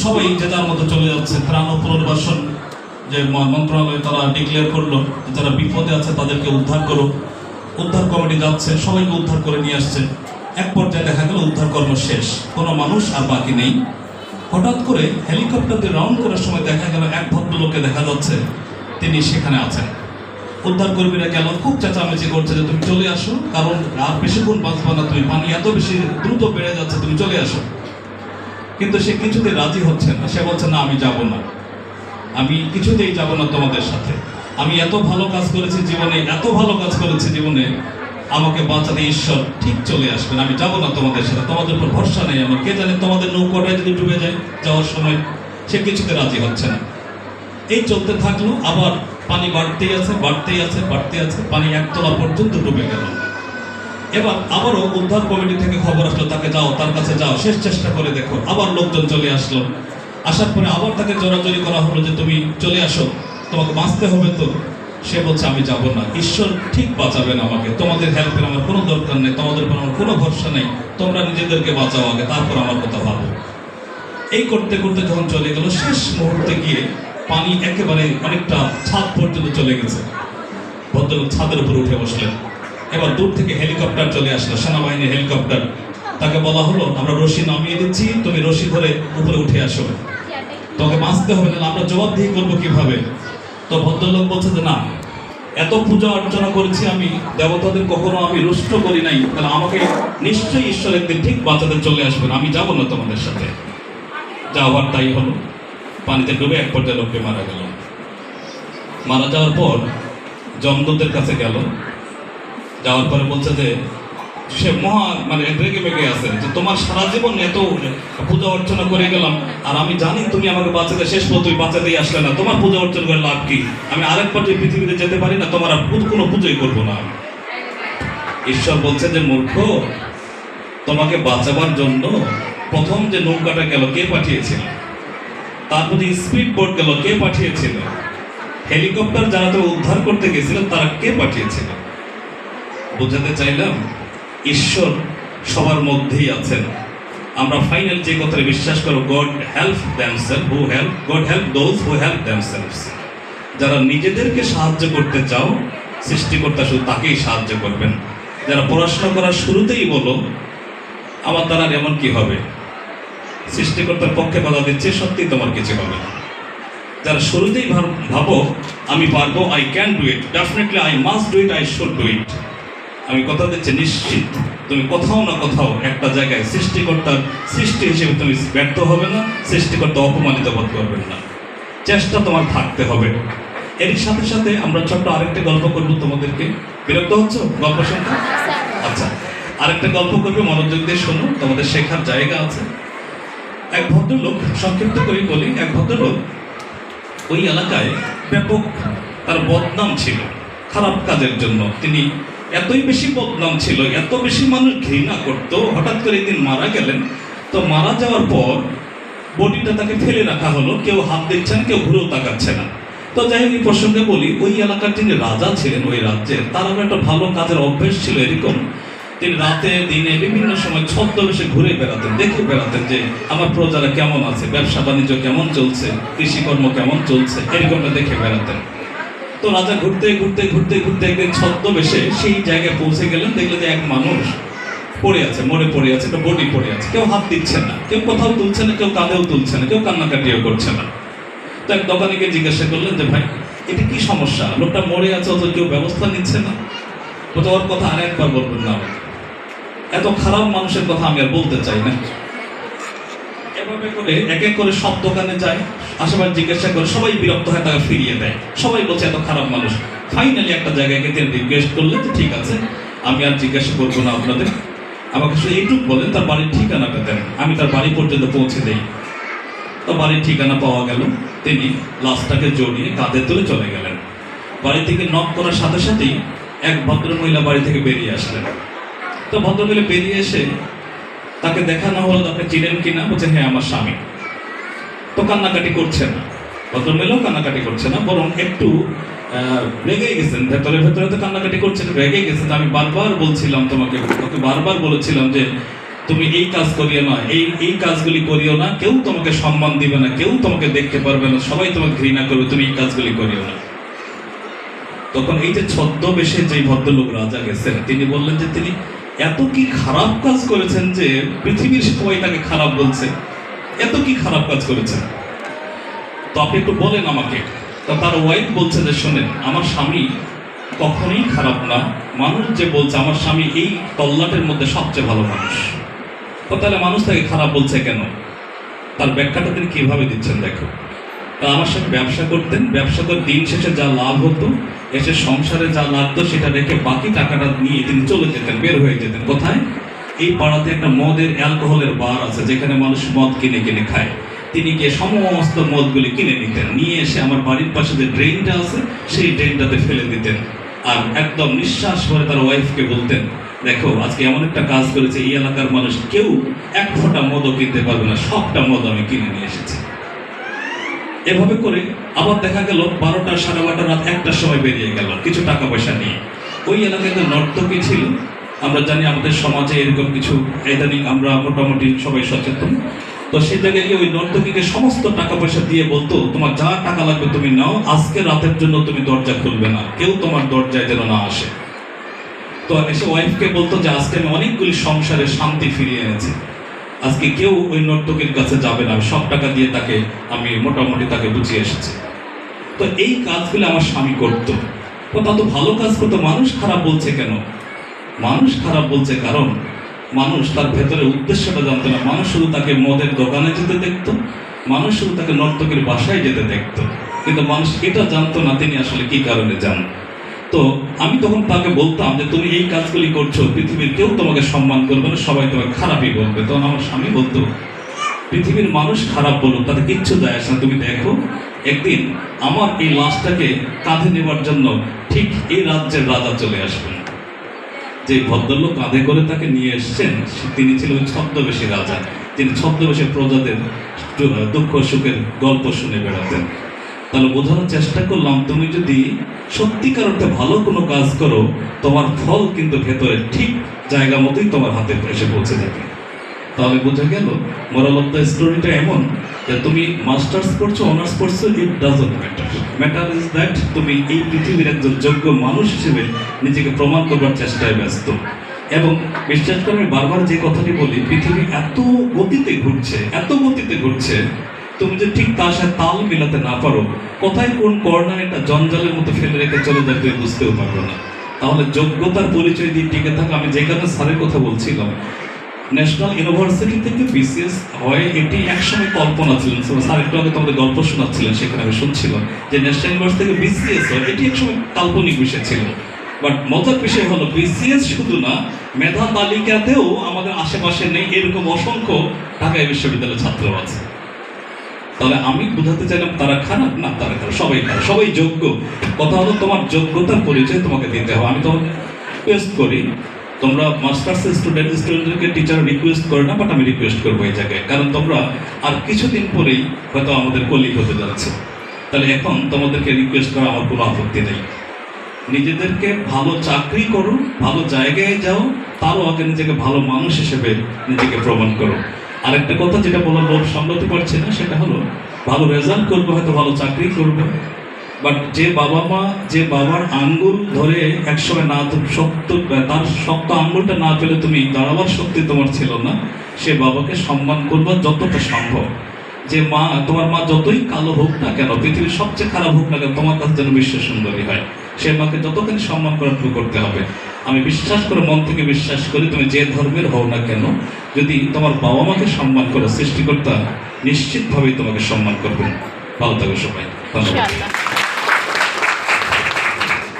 সবাই যে যার মতো চলে যাচ্ছে। ত্রাণ ও পুনর্বাসন যে মন্ত্রণালয় তারা ডিক্লেয়ার করলো যে যারা বিপদে আছে তাদেরকে উদ্ধার করো। উদ্ধার কমিটি যাচ্ছে, সবাইকে উদ্ধার করে নিয়ে আসছে। এক পর্যায়ে দেখা গেল উদ্ধার কর্ম শেষ, কোনো মানুষ আর বাকি নেই। হঠাৎ করে হেলিকপ্টার দিয়ে রাউন্ড করার সময় দেখা গেল এক ভদ্রলোককে দেখা যাচ্ছে তিনি সেখানে আছেন। উদ্ধার কর্মীরা গেল, খুব চেঁচামেচি করছে যে তুমি চলে আসো, কারণ আর বেশিক্ষণ বাঁচবা না তুমি, পানি এত বেশি দ্রুত বেড়ে যাচ্ছে, তুমি চলে আসো। কিন্তু সে কিছুতেই রাজি হচ্ছে না। সে বলছে না, আমি যাব না, আমি কিছুতেই যাব না তোমাদের সাথে। আমি এত ভালো কাজ করেছি জীবনে, এত ভালো কাজ করেছি জীবনে, আমাকে বাঁচাতে ঈশ্বর ঠিক চলে আসবেন, আমি যাব না তোমাদের সাথে, তোমাদের উপর ভরসা নেই আমার। কে জানে তোমাদের নৌকাটায় যদি ডুবে যায় যাওয়ার সময়। সে কিছুতে রাজি হচ্ছে না। এই চলতে থাকলো, আবার পানি বাড়তেই আছে, বাড়তেই আছে, বাড়তে আছে, পানি একতলা পর্যন্ত ডুবে গেল। এবার আবারও উদ্ধার কমিটি থেকে খবর আসলো, তাকে যাও, তার কাছে যাও, শেষ চেষ্টা করে দেখো। আবার লোকজন চলে আসলো, আসার পরে আবার তাকে জোরাজোরি করা হলো যে তুমি চলে আসো, তোমাকে বাঁচতে হবে তো। সে বলছে আমি যাব না, ঈশ্বর ঠিক বাঁচাবেন আমাকে, তোমাদের হেল্পের আমার কোনো দরকার নেই, তোমাদের উপর আমার কোনো ভরসা নেই, তোমরা নিজেদেরকে বাঁচাও আগে, তারপর আমার কথা ভাবো। এই করতে করতে যখন চলে গেল, শেষ মুহূর্তে গিয়ে পানি একেবারে অনেকটা ছাদ পর্যন্ত চলে গেছে। ভদ্রলোক ছাদের উপর উঠে বসলেন। এবার দূর থেকে হেলিকপ্টার চলে আসলো, সেনাবাহিনীর হেলিকপ্টার। তাকে বলা হলো আমরা রশি নামিয়ে দিচ্ছি, তুমি রশি ধরে উপরে উঠে আসো, তোকে বাঁচতে হবে, না আমরা জবাবদিহি করবো কিভাবে। তো ভদ্রলোক বলছে যে না, এত পূজা অর্চনা করেছি আমি, দেবতাদের কখনো আমি রুষ্ট করি নাই, তাহলে আমাকে নিশ্চয়ই ঈশ্বর একদিন ঠিক বাঁচাতে চলে আসবেন, আমি যাব না তোমাদের সাথে। যা হওয়ার তাই হলো, পানিতে ডুবে এক পর্যায়ে লোকটি মারা গেল। মারা যাওয়ার পর যমদূতের কাছে গেল, যাওয়ার পরে বলছে যে সে মানে রেগে মেগে আছে যে তোমার সারা জীবন এত পূজা অর্চনা করে গেলাম, আর আমি জানি তুমি আমাকে বাঁচাতে শেষ পর তুমি বাঁচাতেই আসলে না, তোমার পূজা অর্চনা করে লাভ কি? আমি আরেকবার যে পৃথিবীতে যেতে পারি না, তোমার আর কোনো পুজোই করবো না। ঈশ্বর বলছে যে মূর্খ, তোমাকে বাঁচাবার জন্য প্রথম যে নৌকাটা গেল কে পাঠিয়েছিল? তারপর যে স্পিড বোট গেল কে পাঠিয়েছিল? হেলিকপ্টার যারা তো উদ্ধার করতে গেছিল তারা কে পাঠিয়েছিল? বোঝাতে চাইলাম ঈশ্বর সবার মধ্যেই আছেন। আমরা ফাইনাল যে কথাটা বিশ্বাস করো, God help themself who help, God help those who help themselves. যারা নিজেদেরকে সাহায্য করতে চাও, সৃষ্টিকর্তা শুধু তাকেই সাহায্য করবেন। যারা পড়াশোনা করার শুরুতেই বলো আমার দ্বারা এমন কি হবে, সৃষ্টিকর্তার পক্ষে বাধা দিচ্ছে, সত্যি তোমার কিছু হবে না। যারা শুরুতেই ভাবো আমি পারবো, I can do it, definitely I must do it, I should do it, আমি কথা দিচ্ছি নিশ্চিত তুমি কোথাও না কোথাও একটা জায়গায় সৃষ্টিকর্তার সৃষ্টি হিসেবে তুমি ব্যর্থ হবে না, সৃষ্টিকর্তা অপমানিত বোধ করবেন না। চেষ্টা তোমার থাকতে হবে। এর সাথে সাথে আমরা ছোট্ট আরেকটা গল্প করবো তোমাদেরকে। বিরক্ত হচ্ছ গল্প শুনতে? আচ্ছা, আরেকটা গল্প করবে, মনোযোগ দিয়ে শোনো, তোমাদের শেখার জায়গা আছে। এক ভদ্রলোক, সংক্ষিপ্ত করে বলি, এক ভদ্রলোক ওই এলাকায় ব্যাপক তার বদনাম ছিল খারাপ কাজের জন্য। তিনি এতই বেশি বদনাম ছিল, এত বেশি মানুষ ঘৃণা করত। হঠাৎ করে একদিন মারা গেলেন। তো মারা যাওয়ার পর বডিটা তাকে ফেলে রাখা হলো, কেউ হাত দিচ্ছেন, কেউ ঘুরেও তাকাচ্ছে না। তো যাই হোক, এই প্রসঙ্গে বলি, ওই এলাকার যিনি রাজা ছিলেন ওই রাজ্যের, তার একটা ভালো কাজের অভ্যেস ছিল এরকম, তিনি রাতে দিনে বিভিন্ন সময় ছদ্মবেশে ঘুরে বেড়াতেন, দেখে বেড়াতেন যে আমার প্রজারা কেমন আছে, ব্যবসা বাণিজ্য কেমন চলছে, কৃষিকর্ম কেমন চলছে, এরকমটা দেখে বেড়াতেন। তো রাজা ঘুরতে ঘুরতে ঘুরতে ঘুরতে একদিন ছদ্মবেশে সেই জায়গায় পৌঁছে গেলেন। দেখলেন যে এক মানুষ পড়ে আছে, মরে পড়ে আছে, একটা বডি পড়ে আছে, কেউ হাত দিচ্ছে না, কেউ কোথাও তুলছে না, কেউ কাঁধেও তুলছে না, কেউ কান্নাকাটিও করছে না। তো এক দোকানিকে জিজ্ঞাসা করলেন যে ভাই এটা কি সমস্যা, লোকটা মরে আছে অথচ কেউ ব্যবস্থা নিচ্ছে না? তো ওর কথা আর একবার বলবেন না, এত খারাপ মানুষের কথা আমি আর বলতে চাই না। এভাবে করে এক এক করে সব দোকানে যায়, আশেপাশে জিজ্ঞাসা করে, সবাই বিরক্ত হয়, তাকে ফিরিয়ে দেয়। সবাই বলছে এত খারাপ মানুষ। ফাইনালি একটা জায়গায় গিয়ে তিনি রিকোয়েস্ট করলেন যে ঠিক আছে, আমি আর জিজ্ঞাসা করবো না আপনাদের, আমাকে শুধু এইটুক বলেন তার বাড়ির ঠিকানাটা দেন, আমি তার বাড়ি পর্যন্ত পৌঁছে দেই। তো বাড়ির ঠিকানা পাওয়া গেল, তিনি লাশটাকে জড়িয়ে কাঁধে তুলে চলে গেলেন। বাড়ি থেকে নক করার সাথে সাথেই এক ভদ্রমহিলা বাড়ি থেকে বেরিয়ে আসলেন। তো ভদ্রমহিলা বেরিয়ে এসে তাকে দেখানো হলো, তাকে চিনেন কিনা? বলছে হ্যাঁ আমার স্বামী। তো কান্নাকাটি করছে না, ভদ্রমহিলাও কান্নাকাটি করছে না, বরং একটু রেগে গেছেন, ভেতরে ভেতরে তো কান্নাকাটি করছেন, রেগে গেছেন। আমি বারবার বলছিলাম তোমাকে, বারবার বলেছিলাম যে তুমি এই কাজ করিও না, এই কাজগুলি করিও না, কেউ তোমাকে সম্মান দিবে না, কেউ তোমাকে দেখতে পারবে না, সবাই তোমাকে ঘৃণা করবে, তুমি এই কাজগুলি করিও না। তখন এই যে ছদ্মবেশে যে ভদ্রলোক রাজা গেছেন, তিনি বললেন যে তিনি এত কি খারাপ কাজ করেছেন যে পৃথিবীর সবাই তাকে খারাপ বলছে, এত কি খারাপ কাজ করেছেন, তো আপনি একটু বলেন আমাকে। তা তার ওয়াইফ বলছে যে শোনেন, আমার স্বামী কখনোই খারাপ না, মানুষ যে বলছে আমার স্বামী এই তল্লাটের মধ্যে সবচেয়ে ভালো মানুষ, তো তাহলে মানুষ তাকে খারাপ বলছে কেন? তার ব্যাখ্যাটা তিনি কিভাবে দিচ্ছেন দেখো। তা আমার সাথে ব্যবসা করতেন, ব্যবসা করে দিন শেষে যা লাভ হতো, এসে সংসারে যা লাগতো সেটা রেখে বাকি টাকাটা নিয়ে তিনি চলে যেতেন, বের হয়ে যেতেন। কোথায়? এই পাড়াতে একটা মদের অ্যালকোহলের বার আছে যেখানে মানুষ মদ কিনে কিনে খায়, তিনি গিয়ে সমস্ত মদগুলি কিনে নিতেন, নিয়ে এসে আমার বাড়ির পাশে যে ড্রেনটা আছে সেই ড্রেনটাতে ফেলে দিতেন। আর একদম নিঃশ্বাস করে তার ওয়াইফকে বলতেন, দেখো আজকে এমন একটা কাজ করেছে, এই এলাকার মানুষ কেউ এক ফোঁটা মদও কিনতে পারবে না, সবটা মদ আমি কিনে নিয়ে এসেছি। এভাবে করে আবার দেখা গেল 12টা, 12:30 রাত 1টার সময় বেরিয়ে গেল কিছু টাকা পয়সা নিয়ে। ওই এলাকায় একটা নর্তকী ছিল, আমরা জানি আমাদের সমাজে এরকম কিছু ইদানিং আমরা মোটামুটি সবাই সচেতন, তো সেই জায়গায় গিয়ে ওই নর্তকীকে সমস্ত টাকা পয়সা দিয়ে বলতো, তোমার যা টাকা লাগবে তুমি নাও, আজকে রাতের জন্য তুমি দরজা খুলবে না, কেউ তোমার দরজায় যেন না আসে। তো এসে ওয়াইফকে বলতো যে আজকে আমি অনেকগুলি সংসারে শান্তি ফিরিয়ে এনেছি, আজকে কেউ ওই নর্তকীর কাছে যাবে না, সব টাকা দিয়ে তাকে আমি মোটামুটি তাকে বুঝিয়ে এসেছি। তো এই কাজগুলো আমার স্বামী করতো, ও তা তো ভালো কাজ করতো, মানুষ খারাপ বলছে কেন? মানুষ খারাপ বলছে কারণ মানুষ তার ভেতরে উদ্দেশ্যটা জানতো না, মানুষ শুধু তাকে মদের দোকানে যেতে দেখতো, মানুষ শুধু তাকে নর্তকীর বাসায় যেতে দেখতো, কিন্তু মানুষ এটা জানতো না তিনি আসলে কি কারণে যান। তো আমি তখন তাকে বলতাম যে তুমি এই কাজগুলি করছো, পৃথিবীর কেউ তোমাকে সম্মান করবে না, সবাই তোমাকে খারাপই বলবে। তখন আমার স্বামী বলতো, পৃথিবীর মানুষ খারাপ বলুক, তাতে কিচ্ছু যায় আসে না, তুমি দেখো একদিন আমার এই লাশটাকে কাঁধে নেওয়ার জন্য ঠিক এই রাজ্যের রাজা চলে আসবেন। যে ভদ্রলোক কাঁধে করে তাকে নিয়ে এসছেন তিনি ছিলেন ছদ্মবেশী রাজা, তিনি ছদ্মবেশী প্রজাদের দুঃখ সুখের গল্প শুনে বেড়াতেন। তাহলে বোঝানোর চেষ্টা করলাম, তুমি যদি সত্যিকার অর্থে ভালো কোনো কাজ করো, তোমার ফল কিন্তু ভেতরে ঠিক জায়গা মতোই তোমার হাতে এসে পৌঁছে যাবে। তাহলে বোঝা গেল মোরাল অফ দ্য স্টোরিটা এমন যে তুমি মাস্টার্স করছো, অনার্স করছো, it doesn't matter, matter is that তুমি এই পৃথিবীর একজন যোগ্য মানুষ হিসেবে নিজেকে প্রমাণ করবার চেষ্টায় ব্যস্ত। এবং বিশ্বাস করে আমি বারবার যে কথাটি বলি, পৃথিবী এত গতিতে ঘুরছে, এত গতিতে ঘুরছে, তুমি যে ঠিক তার সাথে তাল মিলাতে না পারো, কোথায় কোন কর্নার একটা জঞ্জালের মতো ফেলে রেখে চলে যাবে তুমি বুঝতেও পারবে না। তাহলে যোগ্যতার পরিচয় দিয়ে টিকে থাকা, আমি যেখানে স্যারের কথা বলছিলাম, ন্যাশনাল ইউনিভার্সিটি থেকে বিসিএস হয়, এটি একসময় কল্পনা ছিলেন, স্যার একটু আগে তোমাদের গল্প শোনাচ্ছিলেন, সেখানে আমি শুনছিলাম যে ন্যাশনাল ইউনিভার্সিটি থেকে বিসিএস হয়, এটি একসময় কাল্পনিক বিষয় ছিল। বাট মজার বিষয় হলো বিসিএস শুধু না, মেধা তালিকাতেও আমাদের আশেপাশে নেই এরকম অসংখ্য ঢাকা বিশ্ববিদ্যালয়ের ছাত্র আছে। তাহলে আমি বোঝাতে চাইলাম তারা খারাপ না, তারা খারাপ, সবাই খারাপ, সবাই যোগ্য। কথা হলো তোমার যোগ্যতার পরিচয় তোমাকে দিতে হবে। আমি তোমাকে রিকোয়েস্ট করি, তোমরা মাস্টার্সের স্টুডেন্টদেরকে টিচার রিকোয়েস্ট করে না, বাট আমি রিকোয়েস্ট করবো এই জায়গায়, কারণ তোমরা আর কিছুদিন পরেই হয়তো আমাদের কলিগ হতে যাচ্ছে। তাহলে এখন তোমাদেরকে রিকোয়েস্ট করা আমার কোনো আপত্তি নেই, নিজেদেরকে ভালো চাকরি করো, ভালো জায়গায় যাও, তারও আগে নিজেকে ভালো মানুষ হিসেবে নিজেকে প্রমাণ করো। আরেকটা কথা যেটা বলার লোভ সামলাতে পারছি না, সেটা হলো ভালো রেজাল্ট করবে, হয়তো ভালো চাকরি করবে, বাট যে বাবা মা যে বাবার আঙ্গুল ধরে একসময় না শক্ত, তার শক্ত আঙ্গুলটা না পেলে তুমি দাঁড়াবার শক্তি তোমার ছিল না, সে বাবাকে সম্মান করবা যতটা সম্ভব। যে মা, তোমার মা যতই কালো হোক না কেন, পৃথিবীর সবচেয়ে খারাপ হোক না কেন, তোমার কাছে যেন বিশ্ব সুন্দরী হয়, সে মাকে যতখানি সম্মান করার করতে হবে। আমি বিশ্বাস করে, মন থেকে বিশ্বাস করি, তুমি যে ধর্মের হও না কেন, যদি তোমার বাবা মাকে সম্মান করো, সৃষ্টিকর্তা নিশ্চিতভাবেই তোমাকে সম্মান করবেন। ভালো থাকো সবাই, ধন্যবাদ।